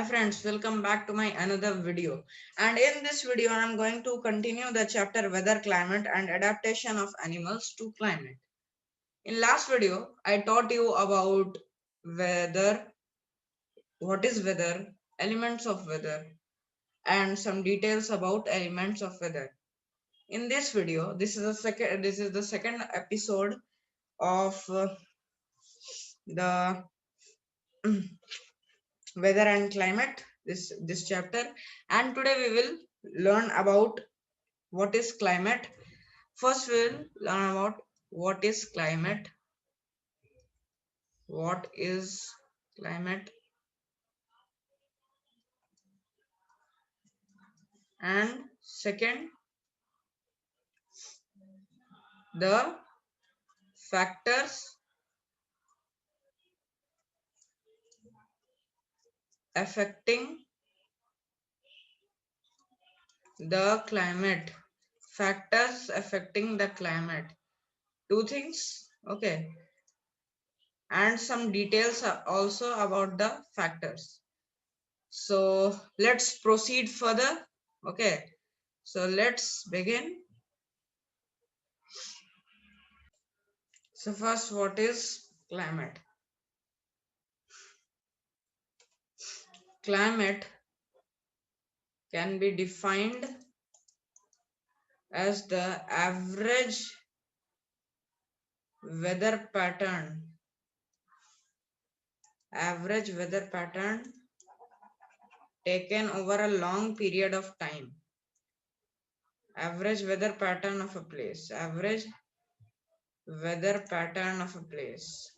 friends, welcome back to my another video. And in this video I'm going to continue the chapter weather, climate and adaptation of animals to climate. In last video I taught you about weather, what is weather, elements of weather and some details about elements of weather. In this video, this is the second episode of the weather and climate, this chapter, and today we will learn about what is climate. First we'll learn about what is climate, what is climate, and second, the factors affecting the climate, factors affecting the climate, two things, okay, and some details are also about the factors. So let's proceed further. Okay, so let's begin. So first, what is climate? Climate can be defined as the weather pattern average weather pattern taken over a long period of time. Average weather pattern of a place. Average weather pattern of a place.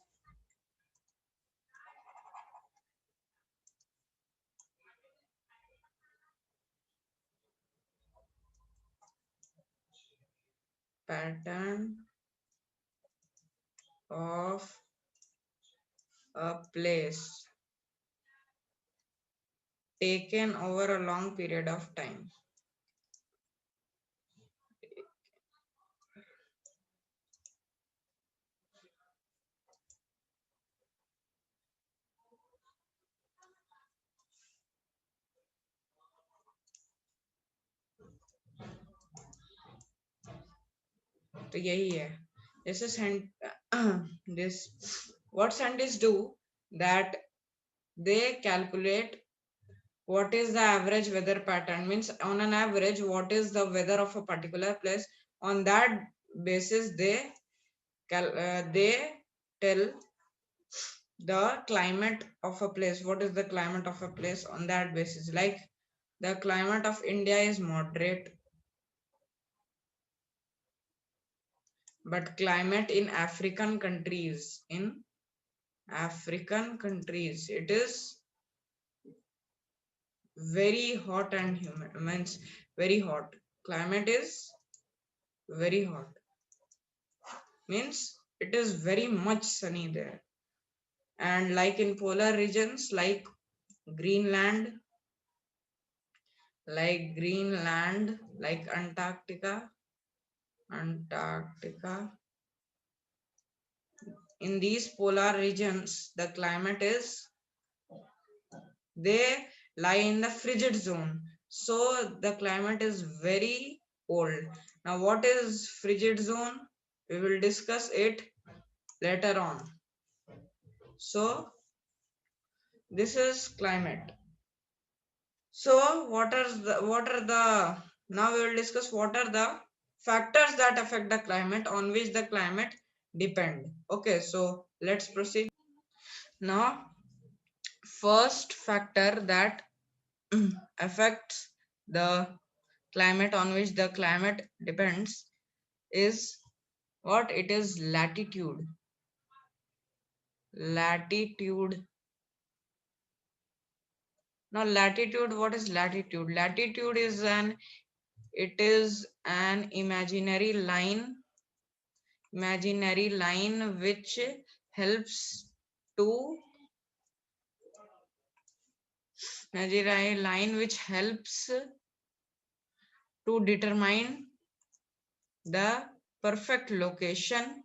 Pattern of a place taken over a long period of time. तो यही है जैसे this what scientists do, that they calculate what is the average weather pattern, means on an average what is the weather of a particular place. On that basis they tell the climate of a place, what is the climate of a place on that basis. Like the climate of India is moderate, but climate in African countries, it is very hot and humid, means very hot. Climate is very hot, means it is very much sunny there. And like in polar regions like Greenland, like Antarctica, in these polar regions the climate is, they lie in the frigid zone, so the climate is very cold. Now what is frigid zone, we will discuss it later on. So this is climate. So what are the now we will discuss what are the factors that affect the climate, on which the climate depend. Okay, so let's proceed. Now first factor that affects the climate, on which the climate depends, is what? It is latitude. Now latitude, what is latitude? Latitude is an imaginary line which helps to determine the perfect location,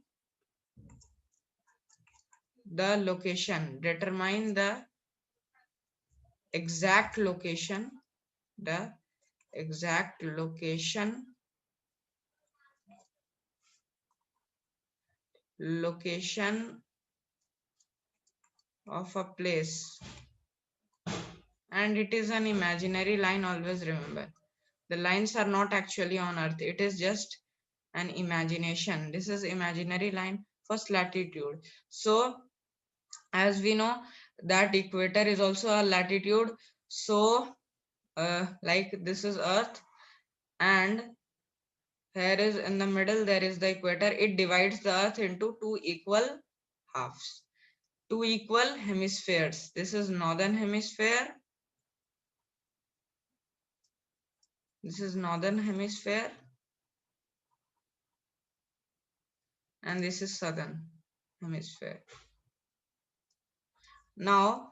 determine the exact location, the exact location of a place, and it is an imaginary line. Always remember, the lines are not actually on earth, it is just an imagination. This is imaginary line. First, latitude. So as we know that equator is also a latitude. So like this is earth, and here is in the middle there is the equator. It divides the earth into two equal halves, two equal hemispheres. This is northern hemisphere, this is northern hemisphere, and this is southern hemisphere. Now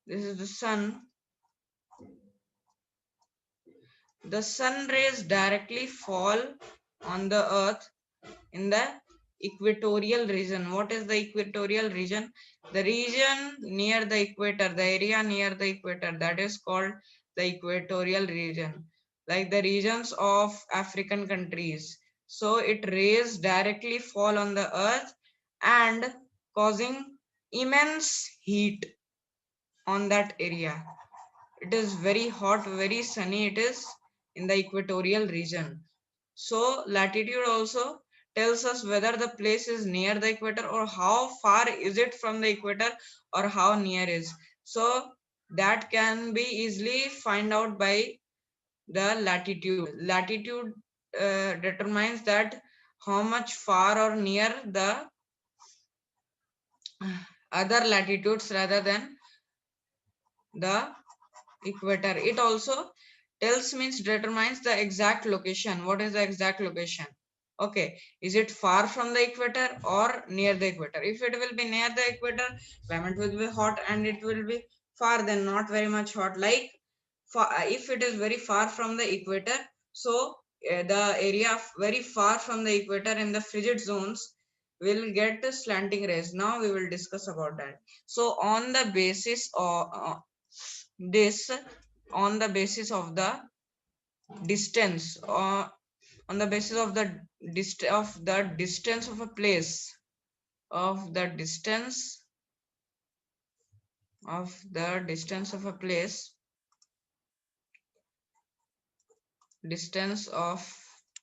this is the sun. The sun rays directly fall on the earth in the equatorial region. What is the equatorial region? The region near the equator, the area near the equator, that is called the equatorial region, like the regions of African countries. So it rays directly fall on the earth and causing immense heat on that area. It is very hot, very sunny it is in the equatorial region. So latitude also tells us whether the place is near the equator or how far is it from the equator or how near is. So that can be easily find out by the latitude. Latitude determines that how much far or near the other latitudes rather than the equator. It also tells means determines the exact location. What is the exact location? Okay, is it far from the equator or near the equator? If it will be near the equator, climate will be hot, and it will be far, then not very much hot. Like if it is very far from the equator, so the area very far from the equator in the frigid zones will get slanting rays. Now we will discuss about that. So on the basis of this, on the basis of the distance, or on the basis of the distance of a place, of the distance of a place, distance of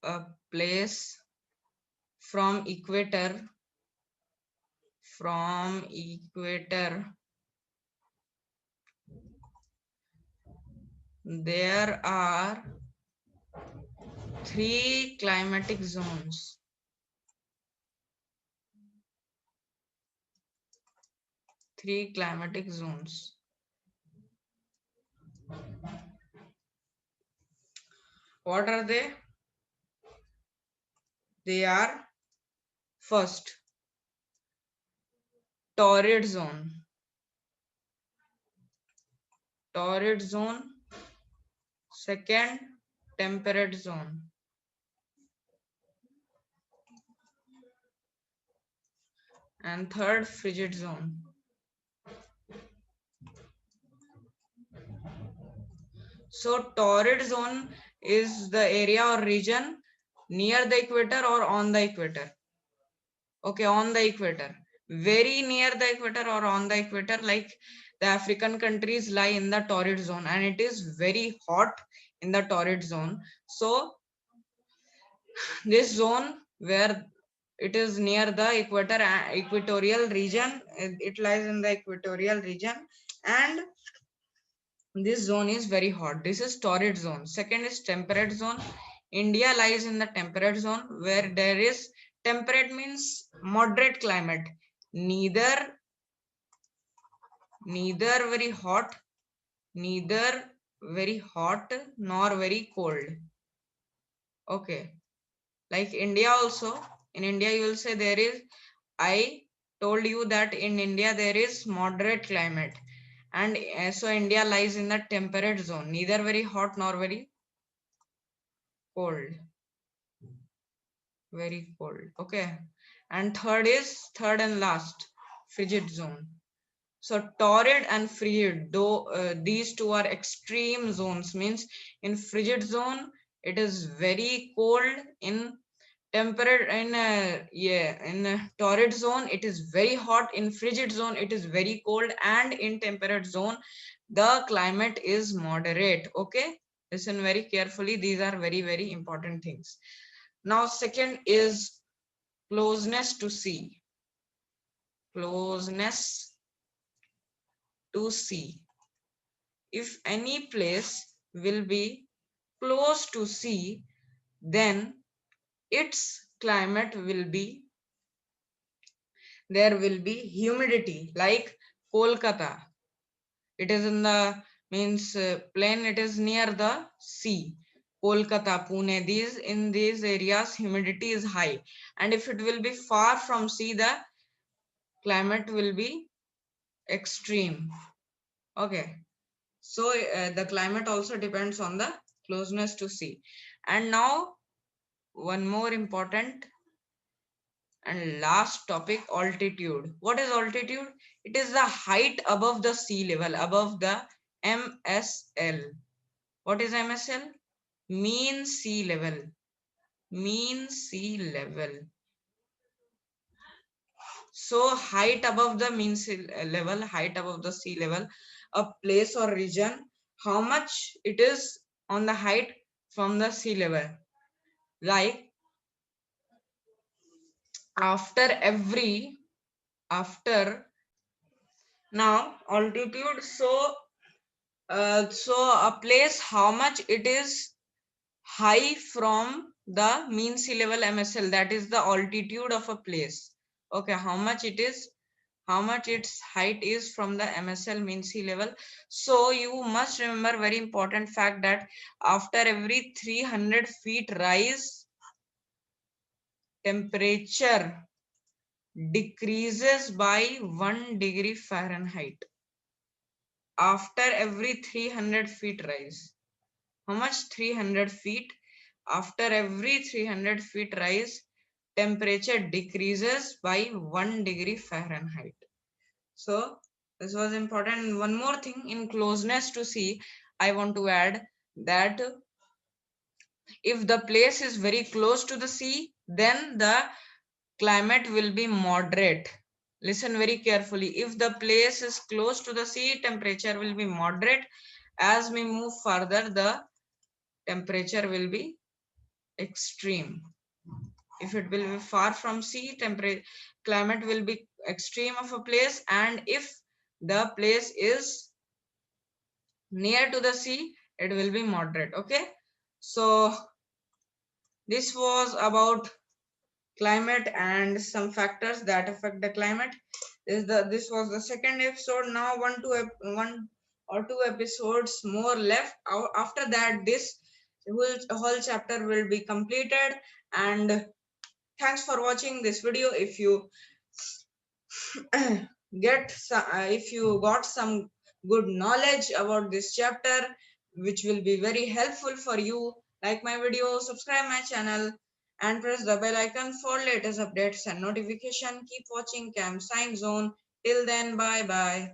a place from equator, from equator, there are three climatic zones. Three climatic zones. What are they? They are, first, torrid zone. Torrid zone. Second, temperate zone. And third, frigid zone. So torrid zone is the area or region near the equator or on the equator. Okay, on the equator. Very near the equator or on the equator, like the African countries lie in the torrid zone, and it is very hot in the torrid zone. So this zone where it is near the equator, equatorial region, it lies in the equatorial region, and this zone is very hot. This is torrid zone. Second is temperate zone. India lies in the temperate zone, where there is, temperate means moderate climate, neither very hot, neither very hot nor very cold. Okay, like India also, in India you will say there is, I told you that in India there is moderate climate, and so India lies in the temperate zone, neither very hot nor very cold, very cold. Okay, and third and last, frigid zone. So torrid and frigid, though these two are extreme zones, means in frigid zone it is very cold, in temperate in torrid zone it is very hot, in frigid zone it is very cold, and in temperate zone the climate is moderate. Okay, listen very carefully, these are very very important things. Now second is closeness to sea. Closeness to sea. If any place will be close to sea, then its climate will be, there will be humidity, like Kolkata. It is in the means plain, it is near the sea. Kolkata, Pune, these in these areas humidity is high, and if it will be far from sea, the climate will be extreme. Okay, so the climate also depends on the closeness to sea. And now one more important and last topic, altitude. What is altitude? It is the height above the sea level, above the MSL. What is MSL? Mean sea level. Mean sea level. So height above the mean sea level, height above the sea level, a place or region, how much it is on the height from the sea level. Like after every, after, now altitude, so a place, how much it is high from the mean sea level MSL, that is the altitude of a place. Okay, how much it is, how much its height is from the MSL mean sea level. So you must remember very important fact that after every 300 feet rise, temperature decreases by 1 degree Fahrenheit. After every 300 feet rise. How much? 300 feet. After every 300 feet rise, temperature decreases by 1 degree Fahrenheit. So this was important. And one more thing, in closeness to sea, I want to add that if the place is very close to the sea, then the climate will be moderate. Listen very carefully. If the place is close to the sea, temperature will be moderate. As we move further, the temperature will be extreme. If it will be far from sea, temperature climate will be extreme of a place, and if the place is near to the sea, it will be moderate. Okay, so this was about climate and some factors that affect the climate. This was the second episode. Now one or two episodes more left. After that, this whole chapter will be completed. And thanks for watching this video. If you if you got some good knowledge about this chapter, which will be very helpful for you, like my video, subscribe my channel, and press the bell icon for latest updates and notification. Keep watching Camp Science Zone. Till then, bye bye.